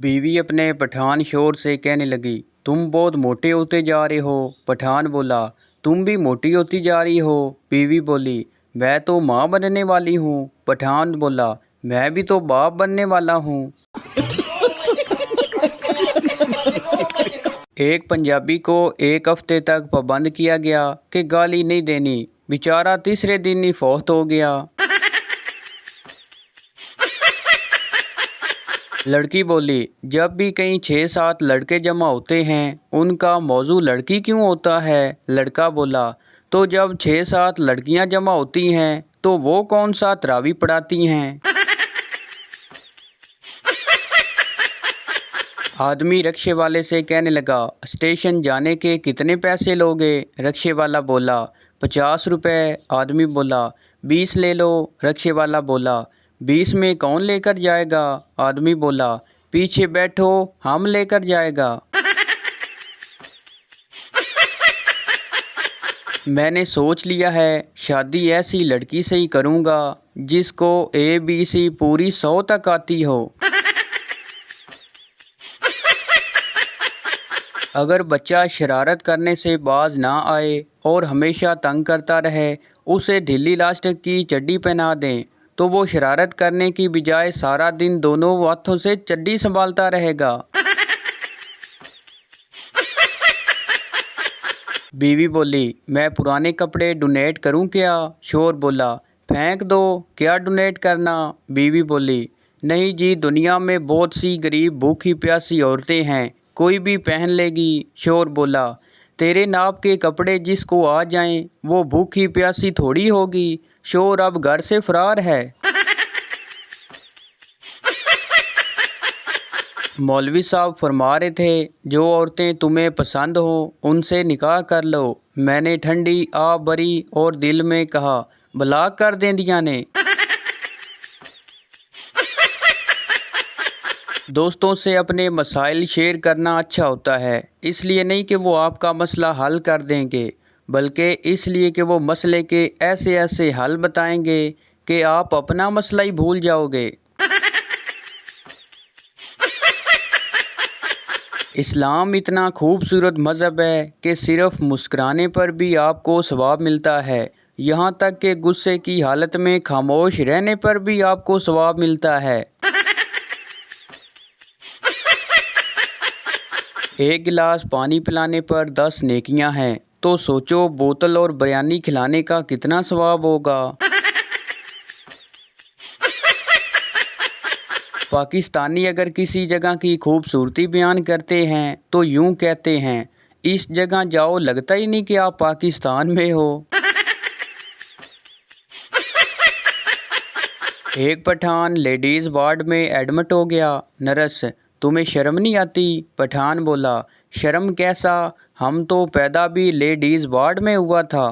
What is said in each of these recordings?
बीवी अपने पठान शोर से कहने लगी, तुम बहुत मोटे होते जा रहे हो। पठान बोला, तुम भी मोटी होती जा रही हो। बीवी बोली, मैं तो माँ बनने वाली हूँ। पठान बोला, मैं भी तो बाप बनने वाला हूँ। एक पंजाबी को एक हफ्ते तक पाबंद किया गया कि गाली नहीं देनी। बेचारा तीसरे दिन ही फौत हो गया। लड़की बोली, जब भी कहीं 6-7 लड़के जमा होते हैं उनका मौजू लड़की क्यों होता है। लड़का बोला, तो जब 6-7 लड़कियां जमा होती हैं तो वो कौन सा तरावी पढ़ाती हैं। आदमी रक्शे वाले से कहने लगा, स्टेशन जाने के कितने पैसे लोगे। रक्शे वाला बोला, 50 रुपये। आदमी बोला, 20 ले लो। रक्शे वाला बोला, 20 में कौन लेकर जाएगा। आदमी बोला, पीछे बैठो, हम लेकर जाएगा। मैंने सोच लिया है, शादी ऐसी लड़की से ही करूँगा जिसको ABC पूरी 100 तक आती हो। अगर बच्चा शरारत करने से बाज ना आए और हमेशा तंग करता रहे, उसे ढीली इलास्टिक की चड्डी पहना दें तो वो शरारत करने की बजाय सारा दिन दोनों हाथों से चड्डी संभालता रहेगा। बीवी बोली, मैं पुराने कपड़े डोनेट करूं क्या। शोर बोला, फेंक दो, क्या डोनेट करना। बीवी बोली, नहीं जी, दुनिया में बहुत सी गरीब भूखी प्यासी औरतें हैं, कोई भी पहन लेगी। शोर बोला, तेरे नाप के कपड़े जिसको आ जाएं वो भूखी प्यासी थोड़ी होगी। शोर अब घर से फरार है। मौलवी साहब फरमा रहे थे, जो औरतें तुम्हें पसंद हो उनसे निकाह कर लो। मैंने ठंडी आ बरी और दिल में कहा, भला कर दें दिया ने। दोस्तों से अपने मसाइल शेयर करना अच्छा होता है, इसलिए नहीं कि वो आपका मसला हल कर देंगे, बल्कि इसलिए कि वो मसले के ऐसे ऐसे हल बताएंगे कि आप अपना मसला ही भूल जाओगे। इस्लाम इतना खूबसूरत मज़हब है कि सिर्फ मुस्कुराने पर भी आपको सवाब मिलता है, यहाँ तक कि गुस्से की हालत में खामोश रहने पर भी आपको सवाब मिलता है। एक गिलास पानी पिलाने पर 10 नेकियां हैं, तो सोचो बोतल और बिरयानी खिलाने का कितना सवाब होगा। पाकिस्तानी अगर किसी जगह की खूबसूरती बयान करते हैं तो यूं कहते हैं, इस जगह जाओ लगता ही नहीं कि आप पाकिस्तान में हो। एक पठान लेडीज़ वार्ड में एडमिट हो गया। नर्स, तुम्हें शर्म नहीं आती। पठान बोला, शर्म कैसा, हम तो पैदा भी लेडीज़ वार्ड में हुआ था।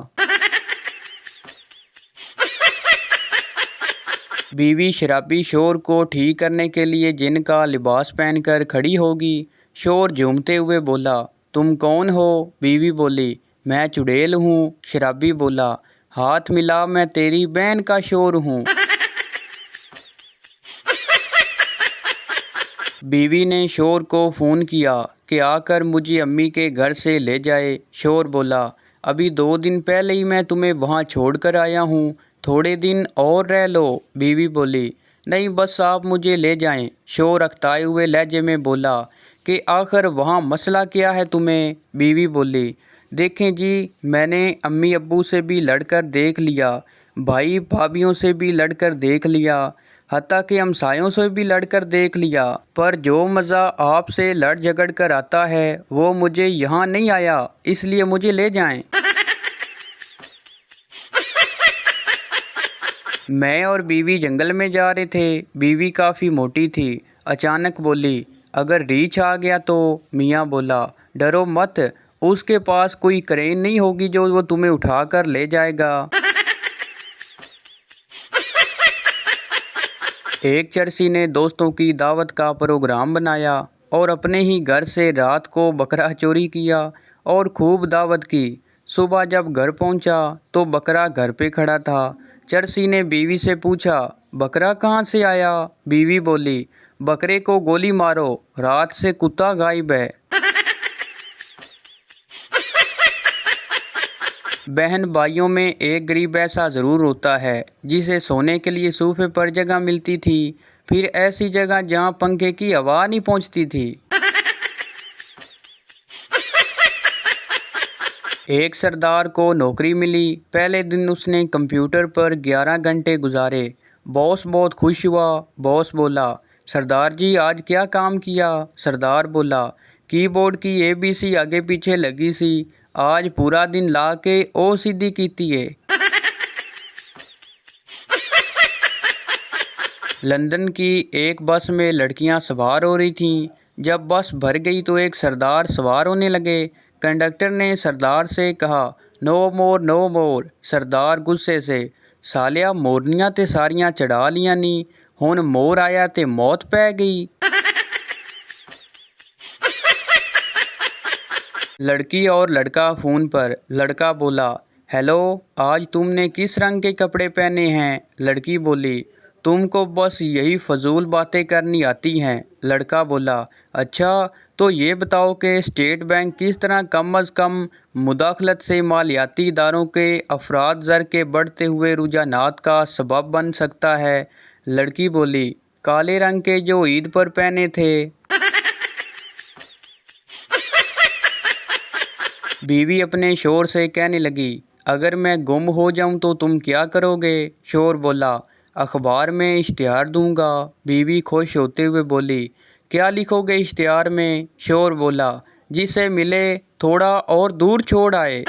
बीवी शराबी शोर को ठीक करने के लिए जिन का लिबास पहनकर खड़ी होगी। शोर झूमते हुए बोला, तुम कौन हो। बीवी बोली, मैं चुड़ैल हूँ। शराबी बोला, हाथ मिला, मैं तेरी बहन का शोर हूँ। बीवी ने शोर को फ़ोन किया कि आकर मुझे अम्मी के घर से ले जाए। शोर बोला, अभी 2 दिन पहले ही मैं तुम्हें वहाँ छोड़ कर आया हूँ, थोड़े दिन और रह लो। बीवी बोली, नहीं बस आप मुझे ले जाएं। शोर अकताए हुए लहजे में बोला कि आखिर वहाँ मसला क्या है तुम्हें। बीवी बोली, देखें जी, मैंने अम्मी अब्बू से भी लड़कर देख लिया, भाई भाभीयों से भी लड़कर देख लिया, हत्ता कि हमसायों से भी लड़कर देख लिया, पर जो मज़ा आपसे लड़ झगड़ कर आता है वो मुझे यहाँ नहीं आया, इसलिए मुझे ले जाएं। मैं और बीवी जंगल में जा रहे थे। बीवी काफ़ी मोटी थी। अचानक बोली, अगर रीछ आ गया तो। मियाँ बोला, डरो मत, उसके पास कोई क्रेन नहीं होगी जो वो तुम्हें उठा कर ले जाएगा। एक चरसी ने दोस्तों की दावत का प्रोग्राम बनाया और अपने ही घर से रात को बकरा चोरी किया और खूब दावत की। सुबह जब घर पहुंचा तो बकरा घर पे खड़ा था। चरसी ने बीवी से पूछा, बकरा कहाँ से आया। बीवी बोली, बकरे को गोली मारो, रात से कुत्ता गायब है। बहन भाइयों में एक गरीब ऐसा ज़रूर होता है जिसे सोने के लिए सोफे पर जगह मिलती थी, फिर ऐसी जगह जहां पंखे की हवा नहीं पहुंचती थी। एक सरदार को नौकरी मिली। पहले दिन उसने कंप्यूटर पर 11 घंटे गुजारे। बॉस बहुत खुश हुआ। बॉस बोला, सरदार जी आज क्या काम किया? सरदार बोला, कीबोर्ड की ABC आगे पीछे लगी सी, आज पूरा दिन ला के ओ सीधी कीती है। लंदन की एक बस में लड़कियां सवार हो रही थीं। जब बस भर गई तो एक सरदार सवार होने लगे। कंडक्टर ने सरदार से कहा, नो मोर नो मोर। सरदार गुस्से से, सालिया मोरनियां ते सारियां चढ़ा लियां नी, हुण मोर आया ते मौत पै गई। लड़की और लड़का फ़ोन पर। लड़का बोला, हेलो, आज तुमने किस रंग के कपड़े पहने हैं? लड़की बोली, तुमको बस यही फजूल बातें करनी आती हैं। लड़का बोला, अच्छा तो ये बताओ कि स्टेट बैंक किस तरह कम अज़ कम मुदाखलत से मालियाती इदारों के अफराद ज़र के बढ़ते हुए रुझानात का सबब बन सकता है? लड़की बोली, काले रंग के जो ईद पर पहने थे। बीवी अपने शोहर से कहने लगी, अगर मैं गुम हो जाऊं तो तुम क्या करोगे? शोहर बोला, अखबार में इश्तिहार दूंगा। बीवी खुश होते हुए बोली, क्या लिखोगे इश्तिहार में? शोहर बोला, जिसे मिले थोड़ा और दूर छोड़ आए।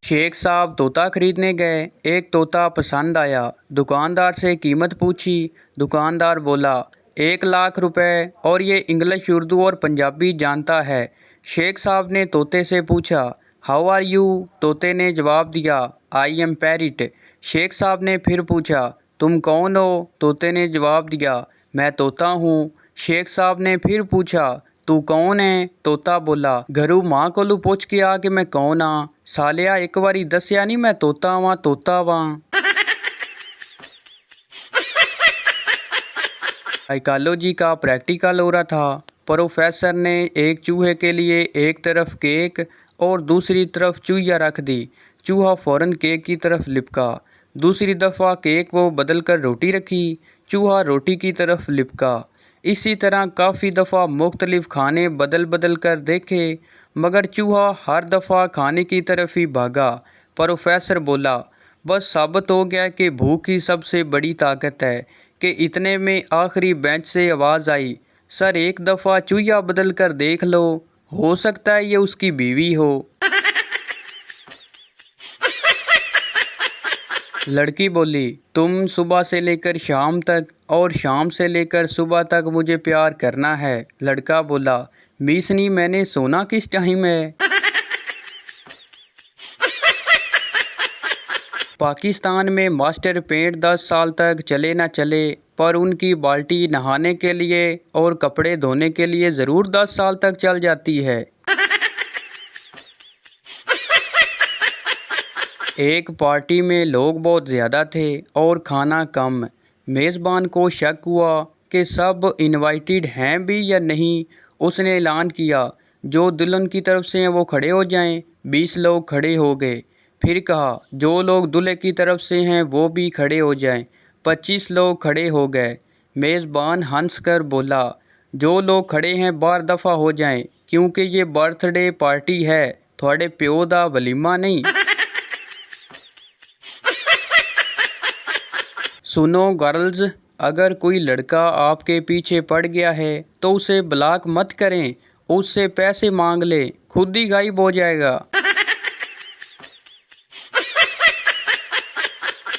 शेख साहब तोता खरीदने गए। एक तोता पसंद आया। दुकानदार से कीमत पूछी। दुकानदार बोला, 1 लाख रुपए, और ये इंग्लिश, उर्दू और पंजाबी जानता है। शेख साहब ने तोते से पूछा, हाउ आर यू? तोते ने जवाब दिया, आई एम पैरिट। शेख साहब ने फिर पूछा, तुम कौन हो? तोते ने जवाब दिया, मैं तोता हूँ। शेख साहब ने फिर पूछा, तू कौन है? तोता बोला, घरू माँ कोलू पूछ के आ कि मैं कौन हाँ। सालिया एक बारी दसिया नहीं मैं तोता वां तोता वां। साइकोलॉजी का प्रैक्टिकल हो रहा था। प्रोफेसर ने एक चूहे के लिए एक तरफ केक और दूसरी तरफ चूहिया रख दी। चूहा फ़ौरन केक की तरफ लिपका। दूसरी दफ़ा केक को बदल कर रोटी रखी। चूहा रोटी की तरफ लिपका। इसी तरह काफ़ी दफ़ा मुख्तलिफ खाने बदल बदल कर देखे, मगर चूहा हर दफ़ा खाने की तरफ ही भागा। प्रोफेसर बोला, बस साबित हो गया कि भूख ही सबसे बड़ी ताकत है। कि इतने में आखिरी बेंच से आवाज़ आई, सर एक दफ़ा चूहिया बदल कर देख लो, हो सकता है ये उसकी बीवी हो। लड़की बोली, तुम सुबह से लेकर शाम तक और शाम से लेकर सुबह तक मुझे प्यार करना है। लड़का बोला, मिसनी मैंने सोना किस टाइम है? पाकिस्तान में मास्टर पेंट 10 साल तक चले न चले, पर उनकी बाल्टी नहाने के लिए और कपड़े धोने के लिए ज़रूर 10 साल तक चल जाती है। एक पार्टी में लोग बहुत ज़्यादा थे और खाना कम। मेज़बान को शक हुआ कि सब इनवाइटेड हैं भी या नहीं। उसने ऐलान किया, जो दुल्हन की तरफ से हैं वो खड़े हो जाएं। 20 लोग खड़े हो गए। फिर कहा, जो लोग दूल्हे की तरफ से हैं वो भी खड़े हो जाएं। 25 लोग खड़े हो गए। मेज़बान हंस कर बोला, जो लोग खड़े हैं बार दफ़ा हो जाएं, क्योंकि ये बर्थडे पार्टी है, थोड़े प्यो दा वलीमा नहीं। सुनो गर्ल्स, अगर कोई लड़का आपके पीछे पड़ गया है तो उसे ब्लॉक मत करें, उससे पैसे मांग ले, खुद ही गायब हो जाएगा।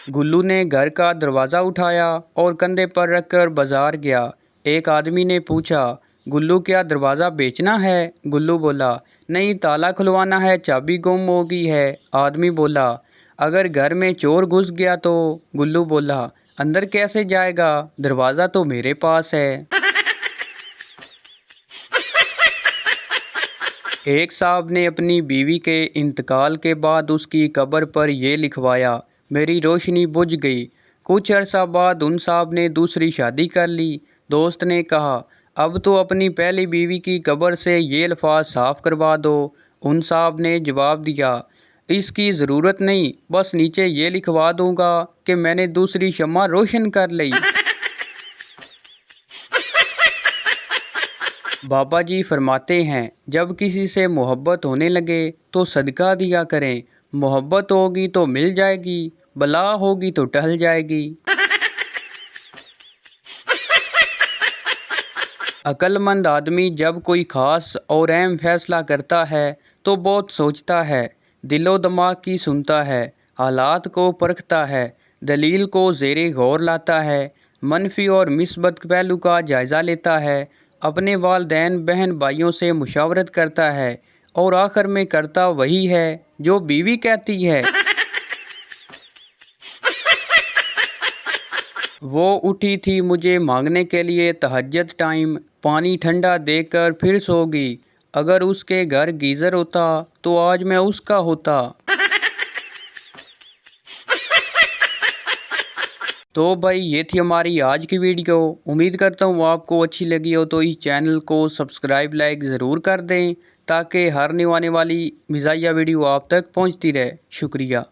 गुल्लू ने घर का दरवाज़ा उठाया और कंधे पर रखकर बाजार गया। एक आदमी ने पूछा, गुल्लू क्या दरवाज़ा बेचना है? गुल्लू बोला, नहीं ताला खुलवाना है, चाबी गुम हो गई है। आदमी बोला, अगर घर में चोर घुस गया तो? गुल्लू बोला, अंदर कैसे जाएगा, दरवाज़ा तो मेरे पास है। एक साहब ने अपनी बीवी के इंतकाल के बाद उसकी कब्र पर यह लिखवाया, मेरी रोशनी बुझ गई। कुछ अरसा बाद उन साहब ने दूसरी शादी कर ली। दोस्त ने कहा, अब तो अपनी पहली बीवी की कब्र से ये अल्फाज साफ करवा दो। उन साहब ने जवाब दिया, इसकी ज़रूरत नहीं, बस नीचे ये लिखवा दूंगा कि मैंने दूसरी शम्मा रोशन कर ली। बाबा जी फरमाते हैं, जब किसी से मोहब्बत होने लगे तो सदका दिया करें। मोहब्बत होगी तो मिल जाएगी, बला होगी तो टल जाएगी। अक्लमंद आदमी जब कोई ख़ास और अहम फैसला करता है तो बहुत सोचता है, दिलो दिमाग की सुनता है, हालात को परखता है, दलील को ज़ेरे गौर लाता है, मनफी और मिस्बत पहलू का जायज़ा लेता है, अपने वालदैन बहन भाइयों से मुशावरत करता है और आखिर में करता वही है जो बीवी कहती है। वो उठी थी मुझे मांगने के लिए तहज्जुद टाइम, पानी ठंडा देकर फिर सो गई। अगर उसके घर गीज़र होता तो आज मैं उसका होता। तो भाई ये थी हमारी आज की वीडियो। उम्मीद करता हूँ आपको अच्छी लगी हो, तो इस चैनल को सब्सक्राइब लाइक ज़रूर कर दें ताकि हर आने वाली मिज़ाहिया वीडियो आप तक पहुँचती रहे। शुक्रिया।